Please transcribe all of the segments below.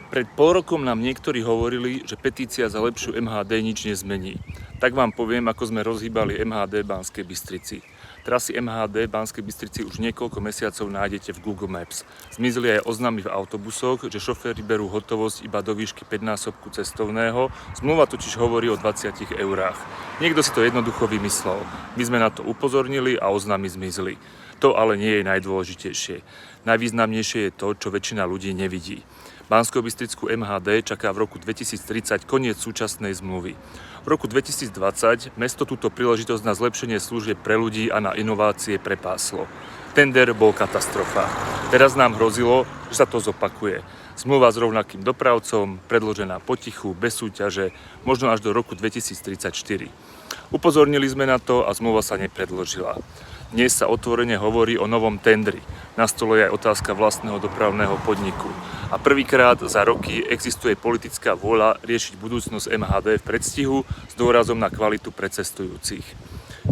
Pred pol rokom nám niektorí hovorili, že petícia za lepšiu MHD nič nezmení. Tak vám poviem, ako sme rozhýbali MHD v Banskej Bystrici. Trasy MHD v Banskej Bystrici už niekoľko mesiacov nájdete v Google Maps. Zmizli aj oznámy v autobusoch, že šoféri berú hotovosť iba do výšky 5-násobku cestovného. Zmluva totiž hovorí o 20 eurách. Niekto si to jednoducho vymyslel. My sme na to upozornili a oznámy zmizli. To ale nie je najdôležitejšie. Najvýznamnejšie je to, čo väčšina ľudí nevidí. Banskobystrickú MHD čaká v roku 2030 koniec súčasnej zmluvy. V roku 2020 mesto túto príležitosť na zlepšenie služieb pre ľudí a na inovácie prepáslo. Tender bol katastrofa. Teraz nám hrozilo, že sa to zopakuje. Zmluva s rovnakým dopravcom, predložená potichu, bez súťaže, možno až do roku 2034. Upozornili sme na to a zmluva sa nepredložila. Dnes sa otvorene hovorí o novom tendri. Na stole je aj otázka vlastného dopravného podniku. A prvýkrát za roky existuje politická vôľa riešiť budúcnosť MHD v predstihu s dôrazom na kvalitu pre cestujúcich.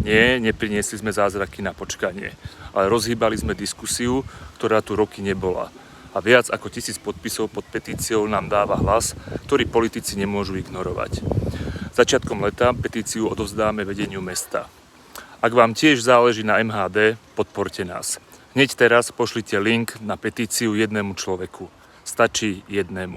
Nie, nepriniesli sme zázraky na počkanie, ale rozhýbali sme diskusiu, ktorá tu roky nebola. A viac ako 1000 podpisov pod petíciou nám dáva hlas, ktorý politici nemôžu ignorovať. Začiatkom leta petíciu odovzdáme vedeniu mesta. Ak vám tiež záleží na MHD, podporte nás. Hneď teraz pošlite link na petíciu jednému človeku. Stačí jednému.